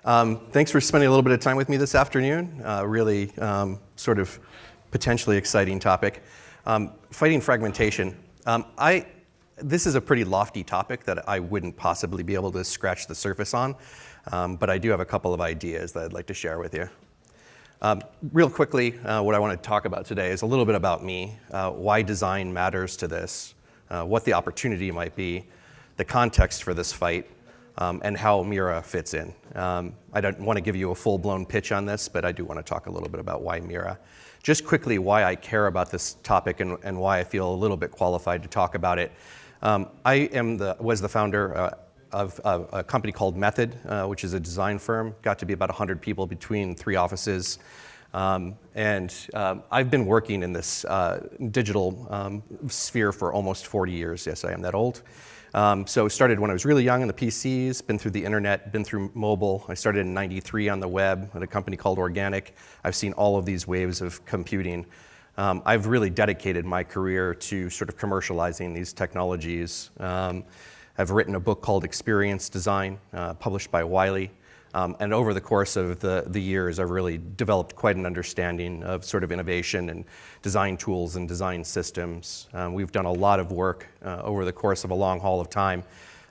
Thanks for spending a little bit of time with me this afternoon. Really sort of potentially exciting topic. Fighting fragmentation. This is a pretty lofty topic that I wouldn't possibly be able to scratch the surface on, but I do have a couple of ideas that I'd like to share with you. Real quickly, what I want to talk about today is a little bit about me, why design matters to this, what the opportunity might be, the context for this fight, and how Mirra fits in. I don't want to give you a full-blown pitch on this, but I do want to talk a little bit about why Mirra. Just quickly, why I care about this topic and why I feel a little bit qualified to talk about it. I was the founder of a company called Method, which is a design firm. Got to be about 100 people between 3 offices. I've been working in this digital sphere for almost 40 years. Yes, I am that old. So started when I was really young in the PCs, been through the internet, been through mobile. I started in '93 on the web at a company called Organic. I've seen all of these waves of computing. I've really dedicated my career to sort of commercializing these technologies. I've written a book called Experience Design, published by Wiley. And over the course of the years, I've really developed quite an understanding of sort of innovation and design tools and design systems. We've done a lot of work over the course of a long haul of time,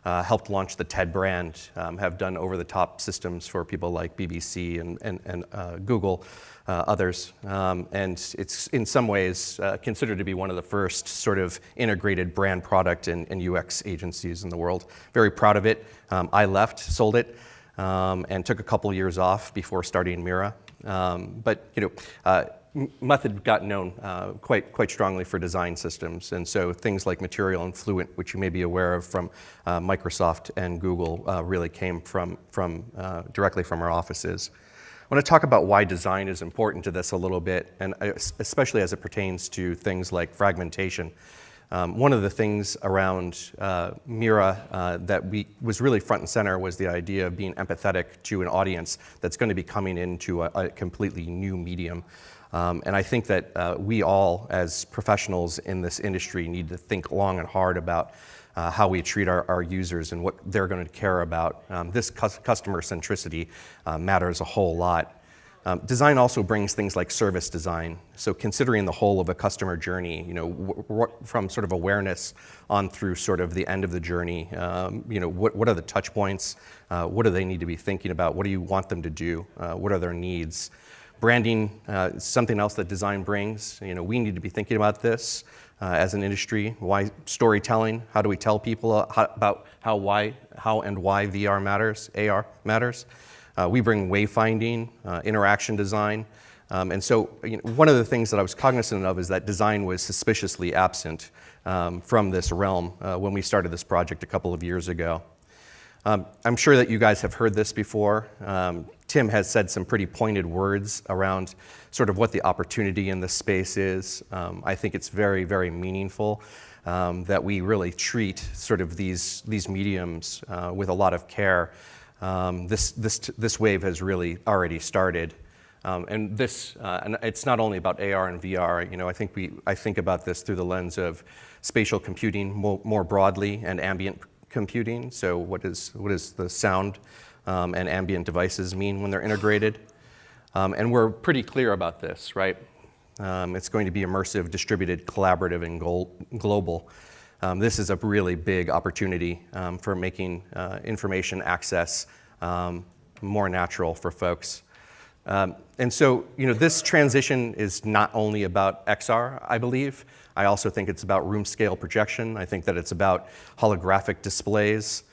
helped launch the TED brand, have done over-the-top systems for people like BBC and Google, others. And it's in some ways considered to be one of the first sort of integrated brand product and UX agencies in the world. Very proud of it. I left, sold it. And took a couple years off before starting Mirra. But Method got known quite strongly for design systems, and so things like Material and Fluent, which you may be aware of from Microsoft and Google, really came directly from our offices. I want to talk about why design is important to this a little bit, and especially as it pertains to things like fragmentation. One of the things around Mirra that was really front and center was the idea of being empathetic to an audience that's going to be coming into a completely new medium. And I think that we all, as professionals in this industry, need to think long and hard about how we treat our users and what they're going to care about. This customer centricity matters a whole lot. Design also brings things like service design. So considering the whole of a customer journey, from sort of awareness on through sort of the end of the journey, what are the touch points? What do they need to be thinking about? What do you want them to do? What are their needs? Branding, something else that design brings. We need to be thinking about this as an industry. Why storytelling? How do we tell people about how and why VR matters, AR matters? We bring wayfinding, interaction design. And so one of the things that I was cognizant of is that design was suspiciously absent from this realm when we started this project a couple of years ago. I'm sure that you guys have heard this before. Tim has said some pretty pointed words around sort of what the opportunity in this space is. I think it's very, very meaningful that we really treat sort of these mediums with a lot of care. This wave has really already started, and it's not only about AR and VR. I think about this through the lens of spatial computing more broadly and ambient computing. So what does the sound and ambient devices mean when they're integrated? And we're pretty clear about this, right? It's going to be immersive, distributed, collaborative, and global. This is a really big opportunity for making information access more natural for folks. And so, this transition is not only about XR, I believe. I also think it's about room scale projection. I think that it's about holographic displays.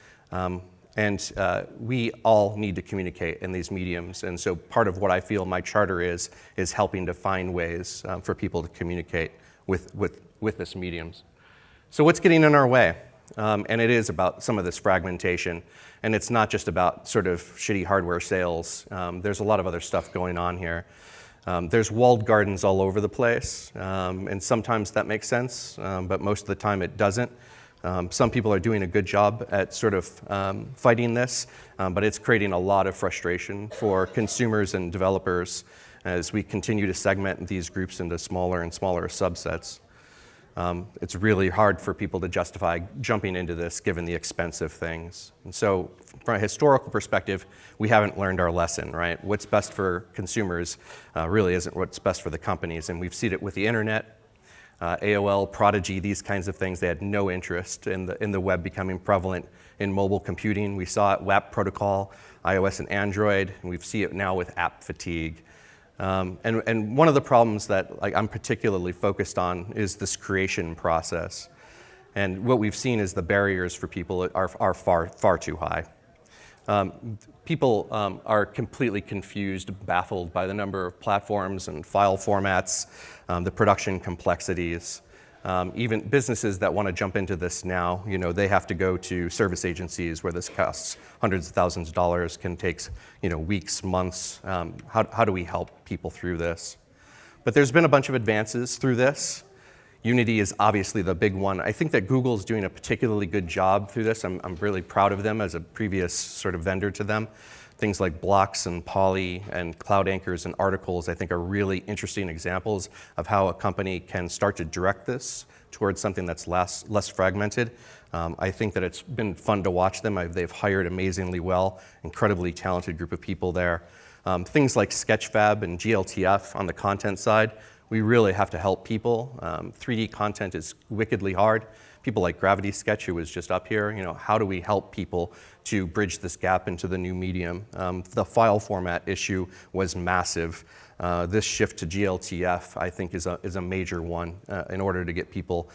And we all need to communicate in these mediums. And so part of what I feel my charter is helping to find ways for people to communicate with this mediums. So what's getting in our way? And it is about some of this fragmentation. And it's not just about sort of shitty hardware sales. There's a lot of other stuff going on here. There's walled gardens all over the place. And sometimes that makes sense, but most of the time it doesn't. Some people are doing a good job at sort of fighting this, but it's creating a lot of frustration for consumers and developers as we continue to segment these groups into smaller and smaller subsets. It's really hard for people to justify jumping into this given the expense of things. And so from a historical perspective, we haven't learned our lesson, right? What's best for consumers really isn't what's best for the companies. And we've seen it with the internet, AOL, Prodigy, these kinds of things. They had no interest in the web becoming prevalent in mobile computing. We saw it WAP protocol, iOS and Android, and we see it now with app fatigue. And one of the problems that I'm particularly focused on is this creation process. And what we've seen is the barriers for people are far too high. People are completely confused, baffled by the number of platforms and file formats, the production complexities. Even businesses that want to jump into this now, they have to go to service agencies where this costs hundreds of thousands of dollars, can take, weeks, months. How do we help people through this? But there's been a bunch of advances through this. Unity is obviously the big one. I think that Google's doing a particularly good job through this. I'm really proud of them as a previous sort of vendor to them. Things like Blocks and Poly and Cloud Anchors and Articles, I think, are really interesting examples of how a company can start to direct this towards something that's less fragmented. I think that it's been fun to watch them. They've hired amazingly well, incredibly talented group of people there. Things like Sketchfab and GLTF on the content side, we really have to help people. 3D content is wickedly hard. People like Gravity Sketch, who was just up here, how do we help people to bridge this gap into the new medium? The file format issue was massive. This shift to GLTF, I think, is a major one in order to get people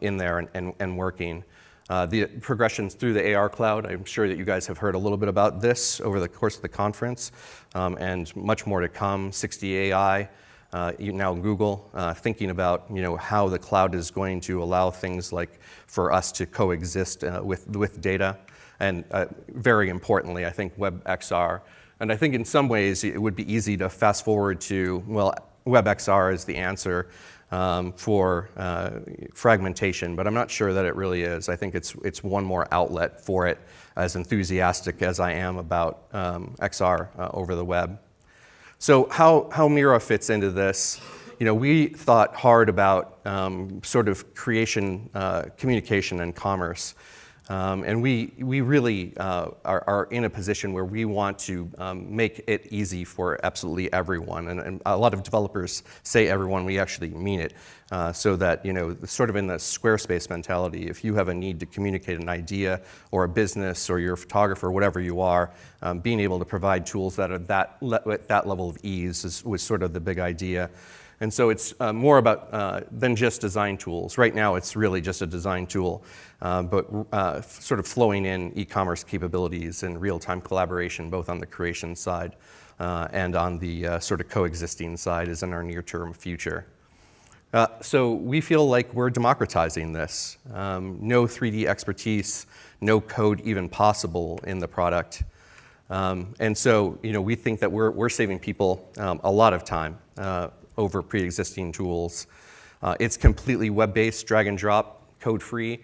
in there and working. The progressions through the AR cloud, I'm sure that you guys have heard a little bit about this over the course of the conference, and much more to come. 60 AI. Now Google, thinking about how the cloud is going to allow things like for us to coexist with data, and very importantly, I think WebXR. And I think in some ways it would be easy to fast forward to, well, WebXR is the answer for fragmentation, but I'm not sure that it really is. I think it's one more outlet for it, as enthusiastic as I am about XR over the web. So how Mirra fits into this, we thought hard about sort of creation, communication, and commerce. And we really are in a position where we want to make it easy for absolutely everyone. And a lot of developers say everyone, we actually mean it. So that, sort of in the Squarespace mentality, if you have a need to communicate an idea or a business or you're a photographer, whatever you are, being able to provide tools that are that level of ease was sort of the big idea. And so it's more about than just design tools. Right now, it's really just a design tool, but sort of flowing in e-commerce capabilities and real-time collaboration, both on the creation side and on the sort of coexisting side, is in our near-term future. So we feel like we're democratizing this. No 3D expertise, no code even possible in the product. And so, we think that we're saving people a lot of time over pre-existing tools. It's completely web-based, drag and drop, code-free.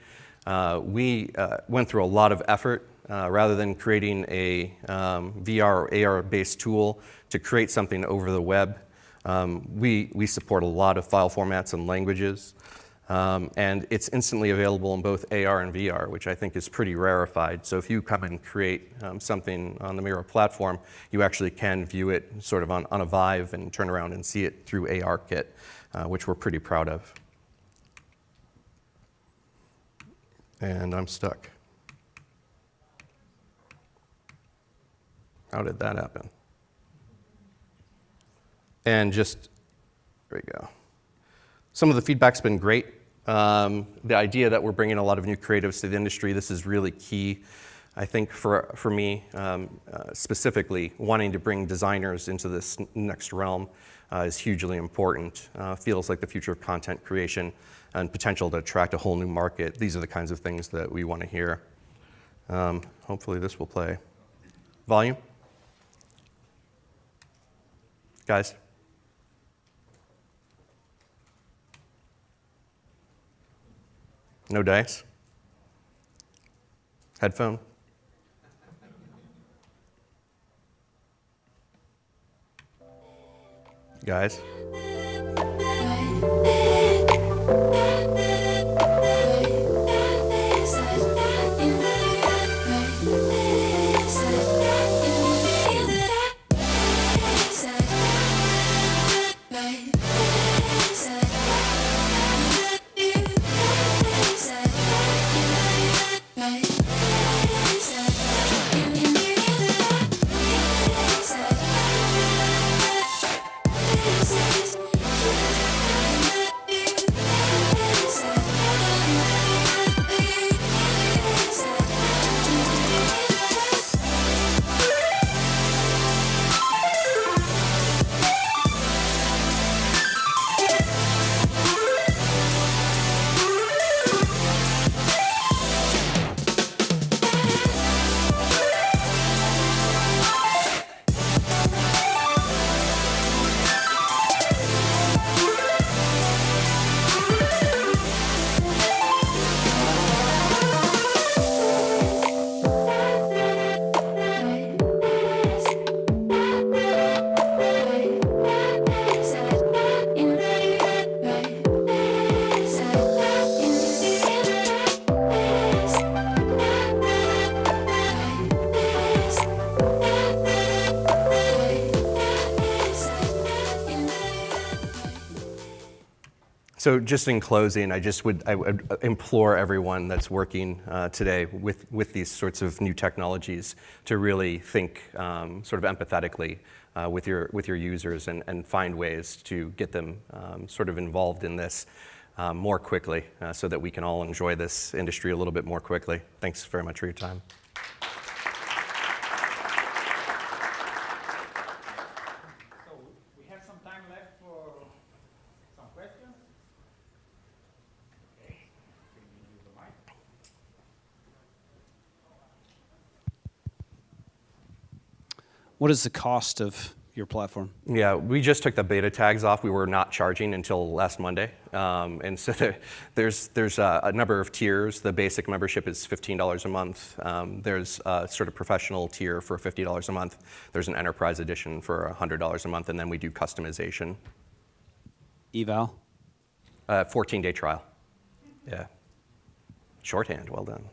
We went through a lot of effort rather than creating a VR or AR-based tool to create something over the web. We support a lot of file formats and languages, and it's instantly available in both AR and VR, which I think is pretty rarefied. So if you come and create something on the Mirra platform, you actually can view it sort of on a Vive and turn around and see it through ARkit, which we're pretty proud of. And I'm stuck. How did that happen? And there we go. Some of the feedback's been great. The idea that we're bringing a lot of new creatives to the industry, this is really key, I think, for me, specifically wanting to bring designers into this next realm is hugely important. Feels like the future of content creation and potential to attract a whole new market. These are the kinds of things that we want to hear. Hopefully this will play. Volume? Guys? No dice? Headphone? Guys? So just in closing, I would implore everyone that's working today with these sorts of new technologies to really think sort of empathetically with your users and find ways to get them sort of involved in this more quickly so that we can all enjoy this industry a little bit more quickly. Thanks very much for your time. So we have some time left for some questions. Okay, can you use the mic? What is the cost of your platform? Yeah, we just took the beta tags off. We were not charging until last Monday. And so there's a number of tiers. The basic membership is $15 a month. There's a sort of professional tier for $50 a month. There's an enterprise edition for $100 a month, and then we do customization. Eval? 14-day trial. Yeah. Shorthand, well done.